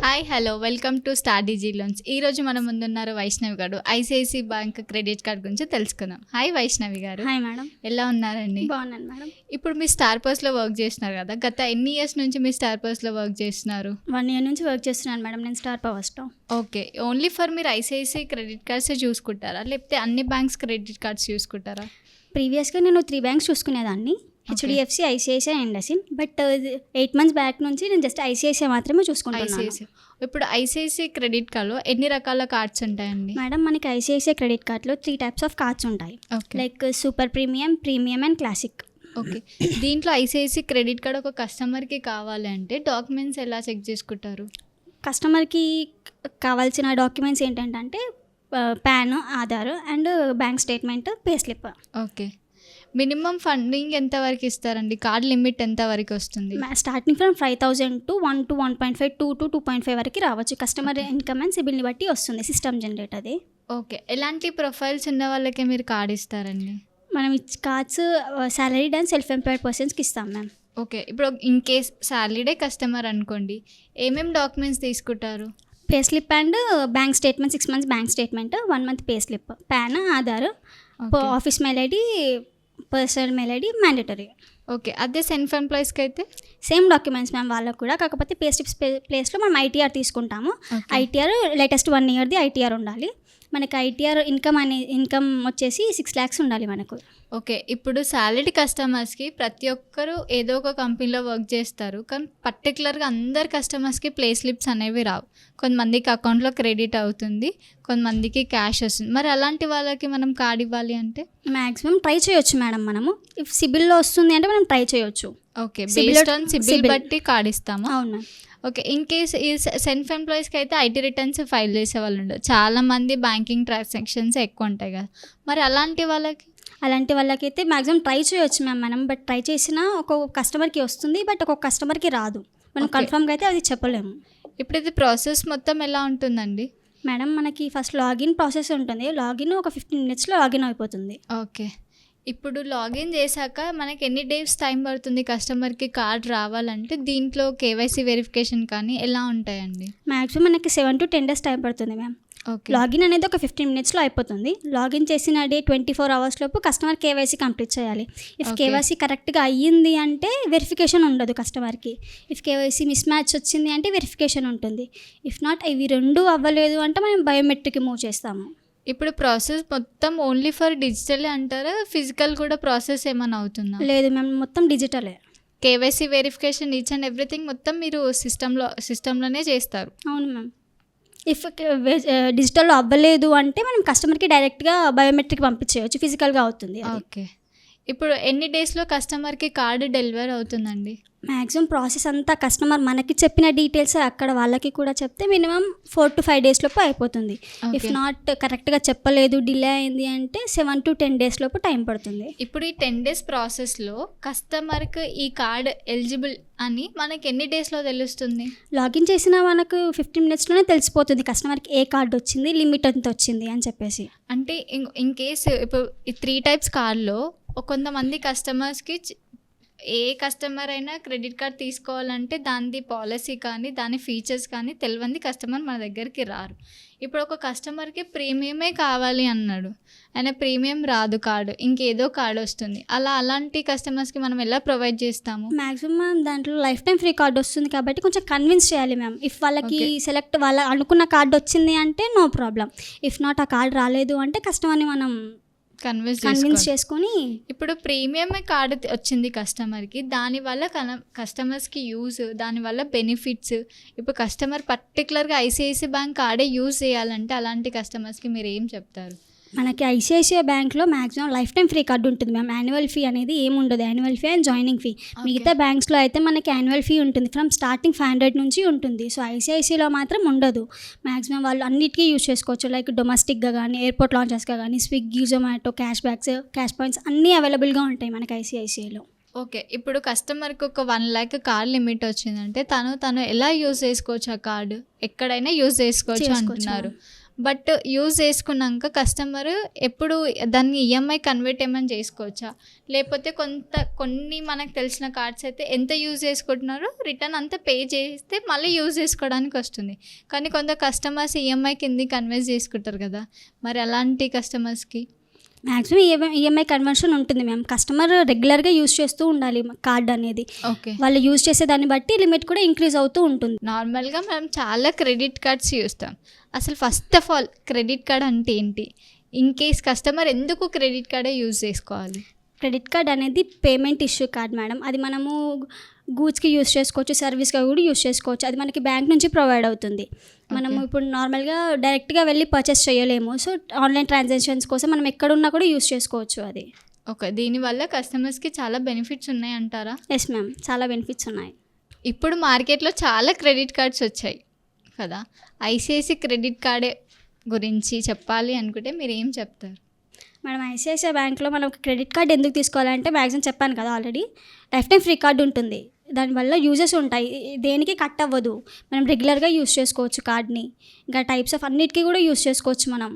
Hi hello welcome to star digi loans. ఈరోజు మన ముందున్నారు వైష్ణవి గారు. ఐసిఐసి బ్యాంక్ క్రెడిట్ కార్డ్ గురించి తెలుసుకుందాం. హాయ్ వైష్ణవి గారు. Hi madam. ఎలా ఉన్నారండి? బాగున్నాను మేడం. ఇప్పుడు మీ స్టార్ పర్స్లో వర్క్ చేస్తున్నారు కదా, గత ఎన్ని ఇయర్స్ నుంచి మీ స్టార్ పర్స్లో వర్క్ చేస్తున్నారు? 1 year నుంచి వర్క్ చేస్తున్నాను మేడం నేను స్టార్ పవర్స్లో. ఓకే, ఓన్లీ ఫర్ మీరు ఐసిఐసి క్రెడిట్ కార్డ్సే చూసుకుంటారా, లేకపోతే అన్ని బ్యాంక్స్ క్రెడిట్ కార్డ్స్ చూసుకుంటారా? ప్రీవియస్గా నేను 3 బ్యాంక్స్ చూసుకునేదాన్ని, HDFC, ICICI and ICICI. But 8 months back నుంచి నేను జస్ట్ ఐసిఐసిఐ మాత్రమే చూసుకుంటున్నాను. ఐసిఐసి. ఇప్పుడు ఐసిఐసి క్రెడిట్ కార్డ్లో ఎన్ని రకాల కార్డ్స్ ఉంటాయండి? మేడం మనకి ఐసిఐసిఐ క్రెడిట్ కార్డ్లో 3 types ఆఫ్ కార్డ్స్ ఉంటాయి. Like super premium, premium and classic. Okay, దీంట్లో ఐసిఐసి క్రెడిట్ కార్డ్ ఒక కస్టమర్కి కావాలి అంటే డాక్యుమెంట్స్ ఎలా చెక్ చేసుకుంటారు? కస్టమర్కి కావాల్సిన డాక్యుమెంట్స్ ఏంటంటే pan, Aadhaar and bank statement, pay slip. Okay, minimum funding ఎంత వరకు ఇస్తారండి? కార్డ్ లిమిట్ ఎంత వరకు వస్తుంది? Starting from 5,000 to 1 to 1.5, 2 to 2.5 వరకు రావచ్చు. కస్టమర్ ఇన్కమ్ అండ్ సిబిల్ని బట్టి వస్తుంది, సిస్టమ్ జనరేట్ అది. ఓకే, ఎలాంటి ప్రొఫైల్స్ ఉన్న వాళ్ళకే మీరు కార్డ్ ఇస్తారండి? మనం cards salaried and self employed పర్సన్స్కి ఇస్తాం మ్యామ్. ఓకే, ఇప్పుడు ఇన్ కేస్ సాలరీడే కస్టమర్ అనుకోండి, ఏమేమి డాక్యుమెంట్స్ తీసుకుంటారు? Pay slip and bank statement, 6 months bank statement, 1 month pay slip, PAN, Aadhaar, office mail ID, personal mail ID mandatory. Okay, అదే self ఎంప్లాయీస్కి అయితే సేమ్ డాక్యుమెంట్స్ మ్యామ్ వాళ్ళకు కూడా. కాకపోతే పే స్లిప్స్ ప్లేస్లో మనం ఐటీఆర్ తీసుకుంటాము. ఐటీఆర్ లేటెస్ట్ 1 yearది ఐటీఆర్ ఉండాలి మనకి. ఐటీఆర్ ఇన్కమ్ వచ్చేసి 6 lakhs ఉండాలి మనకు. ఓకే, ఇప్పుడు సాలరీ కస్టమర్స్కి ప్రతి ఒక్కరు ఏదో ఒక కంపెనీలో వర్క్ చేస్తారు, కానీ పర్టికులర్గా అందరు కస్టమర్స్కి ప్లే స్లిప్స్ అనేవి రావు. కొంతమందికి అకౌంట్లో క్రెడిట్ అవుతుంది, కొంతమందికి క్యాష్ వస్తుంది. మరి అలాంటి వాళ్ళకి మనం కార్డ్ ఇవ్వాలి అంటే మ్యాక్సిమం ట్రై చేయొచ్చు మేడం మనము. ఇఫ్ సిబిల్లో వస్తుంది అంటే మనం ట్రై చేయొచ్చు. ఓకే, బేస్డ్ ఆన్ సిబిల్ బట్టి కార్డ్ ఇస్తాము. అవును. ఓకే, ఇన్ కేస్ ఈ సెల్ఫ్ ఎంప్లాయీస్కి అయితే ఐటీ రిటర్న్స్ ఫైల్ చేసే వాళ్ళు ఉండదు, చాలామంది బ్యాంకింగ్ ట్రాన్సాక్షన్స్ ఎక్కువ ఉంటాయి కదా, మరి అలాంటి వాళ్ళకైతే మ్యాక్సిమం ట్రై చేయొచ్చు మ్యామ్ మనం. బట్ ట్రై చేసినా ఒక్కొక్క కస్టమర్కి వస్తుంది, బట్ ఒక్కొక్క కస్టమర్కి రాదు. మనం కన్ఫర్మ్గా అయితే అది చెప్పలేము. ఇప్పుడు ఇది ప్రాసెస్ మొత్తం ఎలా ఉంటుందండి? మేడం మనకి ఫస్ట్ లాగిన్ ప్రాసెస్ ఉంటుంది. లాగిన్ ఒక 15 minutesలో లాగిన్ అయిపోతుంది. ఓకే, ఇప్పుడు లాగిన్ చేశాక మనకి ఎన్ని డేస్ టైం పడుతుంది కస్టమర్కి కార్డ్ రావాలంటే? దీంట్లో కేవైసీ వెరిఫికేషన్ కానీ ఎలా ఉంటాయండి? మ్యాక్సిమం మనకి 7 to 10 days టైం పడుతుంది మ్యామ్. ఓకే, లాగిన్ అనేది ఒక 15 minutesలో అయిపోతుంది. లాగిన్ చేసిన డే 24 hours లోపు కస్టమర్ కేవైసీ కంప్లీట్ చేయాలి. ఇఫ్ కేవైసీ కరెక్ట్గా అయ్యింది అంటే వెరిఫికేషన్ ఉండదు కస్టమర్కి. ఇఫ్ కేవైసీ మిస్ మ్యాచ్ వచ్చింది అంటే వెరిఫికేషన్ ఉంటుంది. ఇఫ్ నాట్ ఇవి 2 అవ్వలేదు అంటే మనం బయోమెట్రిక్ మూవ్ చేస్తాము. ఇప్పుడు ప్రాసెస్ మొత్తం ఓన్లీ ఫర్ డిజిటలే అంటారా, ఫిజికల్ కూడా ప్రాసెస్ ఏమైనా అవుతుందా? లేదు మ్యామ్, మొత్తం డిజిటలే. KYC verification each and everything మొత్తం మీరు సిస్టంలోనే చేస్తారు? అవును మ్యామ్. ఇఫ్ డిజిటల్లో అవ్వలేదు అంటే మనం కస్టమర్కి డైరెక్ట్గా బయోమెట్రిక్ పంపించేయచ్చు, ఫిజికల్గా అవుతుంది. ఓకే, ఇప్పుడు ఎన్ని డేస్లో కస్టమర్కి కార్డు డెలివర్ అవుతుందండి? మ్యాక్సిమం ప్రాసెస్ అంతా కస్టమర్ మనకి చెప్పిన డీటెయిల్స్ అక్కడ వాళ్ళకి కూడా చెప్తే మినిమం 4 to 5 days లోపు అయిపోతుంది. ఇఫ్ నాట్ కరెక్ట్గా చెప్పలేదు, డిలే అయింది అంటే 7 to 10 days లోపు టైం పడుతుంది. ఇప్పుడు ఈ 10 days ప్రాసెస్లో కస్టమర్కి ఈ కార్డ్ ఎలిజిబుల్ అని మనకి ఎన్ని డేస్లో తెలుస్తుంది? లాగిన్ చేసిన మనకు 15 minutesలోనే తెలిసిపోతుంది కస్టమర్కి ఏ కార్డు వచ్చింది, లిమిట్ ఎంత వచ్చింది అని చెప్పేసి. అంటే ఇన్ కేస్ ఇప్పుడు ఈ 3 types కార్డులో కొంతమంది కస్టమర్స్కి ఏ కస్టమర్ అయినా క్రెడిట్ కార్డ్ తీసుకోవాలంటే దాని పాలసీ కానీ దాని ఫీచర్స్ కానీ తెలియంది కస్టమర్ మన దగ్గరికి రారు. ఇప్పుడు ఒక కస్టమర్కి ప్రీమియమే కావాలి అన్నాడు, ఆయన ప్రీమియం రాదు కార్డు, ఇంకేదో కార్డు వస్తుంది. అలాంటి కస్టమర్స్కి మనం ఎలా ప్రొవైడ్ చేస్తాము? మ్యాక్సిమం దాంట్లో లైఫ్ టైం ఫ్రీ కార్డు వస్తుంది కాబట్టి కొంచెం కన్విన్స్ చేయాలి మ్యామ్. ఇఫ్ వాళ్ళకి సెలెక్ట్ వాళ్ళ అనుకున్న కార్డు వచ్చింది అంటే నో ప్రాబ్లం. ఇఫ్ నాట్ ఆ కార్డు రాలేదు అంటే కస్టమర్ని మనం కన్విన్స్ చేసుకొని. ఇప్పుడు ప్రీమియం కార్డు వచ్చింది కస్టమర్కి, దానివల్ల కస్టమర్స్కి యూజ్, దానివల్ల బెనిఫిట్స్. ఇప్పుడు కస్టమర్ పర్టికులర్గా ఐసిఐసిఐ బ్యాంక్ కార్డే యూజ్ చేయాలంటే అలాంటి కస్టమర్స్కి మీరు ఏం చెప్తారు? మనకి ఐసిఐసిఐ బ్యాంక్లో maximum life time free card ఉంటుంది మ్యామ్. యాన్యువల్ ఫీ అనేది ఏముండదు, annual fee and joining fee. మిగతా బ్యాంక్స్లో అయితే మనకి యాన్యువల్ ఫీ ఉంటుంది, ఫ్రమ్ స్టార్టింగ్ 500 నుంచి ఉంటుంది. సో ఐసిఐసిఐలో మాత్రం ఉండదు. మ్యాక్సిమం వాళ్ళు అన్నిటికీ యూజ్ చేసుకోవచ్చు, లైక్ డొమెస్టిక్గా కానీ, ఎయిర్పోర్ట్ లాంచెస్గా కానీ, Swiggy, Zomato, cash backs, cash points అన్నీ అవైలబుల్గా ఉంటాయి మనకి ఐసిఐసిఐలో. ఓకే, ఇప్పుడు కస్టమర్కి ఒక 1 lakh కార్డ్ లిమిట్ వచ్చిందంటే తను ఎలా యూజ్ చేసుకోవచ్చు? ఆ కార్డు ఎక్కడైనా యూజ్ చేసుకోవచ్చు అంటున్నారు. బట్ యూజ్ చేసుకున్నాక కస్టమర్ ఎప్పుడు దాన్ని ఈఎంఐ కన్వర్ట్ ఏమైనా చేసుకోవచ్చా, లేకపోతే కొన్ని మనకు తెలిసిన కార్డ్స్ అయితే ఎంత యూజ్ చేసుకుంటున్నారో రిటర్న్ అంతా పే చేస్తే మళ్ళీ యూజ్ చేసుకోవడానికి వస్తుంది. కానీ కొంత కస్టమర్స్ ఈఎంఐ కింద కన్వర్ట్ చేసుకుంటారు కదా, మరి అలాంటి కస్టమర్స్కి మ్యాక్సిమం ఈఎంఐ కన్వర్షన్ ఉంటుంది మ్యామ్. కస్టమర్ రెగ్యులర్గా యూస్ చేస్తూ ఉండాలి కార్డ్ అనేది. ఓకే, వాళ్ళు యూజ్ చేసే దాన్ని బట్టి లిమిట్ కూడా ఇంక్రీజ్ అవుతూ ఉంటుంది. నార్మల్గా మనం చాలా క్రెడిట్ కార్డ్స్ చూస్తాం. అసలు first of all credit card అంటే ఏంటి, ఇన్ కేస్ కస్టమర్ ఎందుకు క్రెడిట్ కార్డే యూజ్ చేసుకోవాలి? క్రెడిట్ కార్డ్ అనేది పేమెంట్ ఇష్యూ కార్డ్ మేడం. అది మనము గూడ్స్కి యూస్ చేసుకోవచ్చు, సర్వీస్గా కూడా యూస్ చేసుకోవచ్చు. అది మనకి బ్యాంక్ నుంచి ప్రొవైడ్ అవుతుంది. మనము ఇప్పుడు నార్మల్గా డైరెక్ట్గా వెళ్ళి పర్చేస్ చేయలేము. సో ఆన్లైన్ ట్రాన్సాక్షన్స్ కోసం మనం ఎక్కడున్నా కూడా యూస్ చేసుకోవచ్చు అది. ఓకే, దీనివల్ల కస్టమర్స్కి చాలా బెనిఫిట్స్ ఉన్నాయి అంటారా? ఎస్ మ్యామ్, చాలా బెనిఫిట్స్ ఉన్నాయి. ఇప్పుడు మార్కెట్లో చాలా క్రెడిట్ కార్డ్స్ వచ్చాయి కదా, ఐసిఐసి క్రెడిట్ కార్డే గురించి చెప్పాలి అనుకుంటే మీరు ఏం చెప్తారు? మేడం, ఐసిఐసిఐ బ్యాంక్లో మనం క్రెడిట్ కార్డ్ ఎందుకు తీసుకోవాలంటే మ్యాక్సిమం చెప్పాను కదా already, life time free card ఉంటుంది. దానివల్ల యూజెస్ ఉంటాయి, దేనికి కట్ అవ్వదు. మనం రెగ్యులర్గా యూస్ చేసుకోవచ్చు కార్డ్ని. ఇంకా టైప్స్ ఆఫ్ అన్నిటికీ కూడా యూస్ చేసుకోవచ్చు మనం.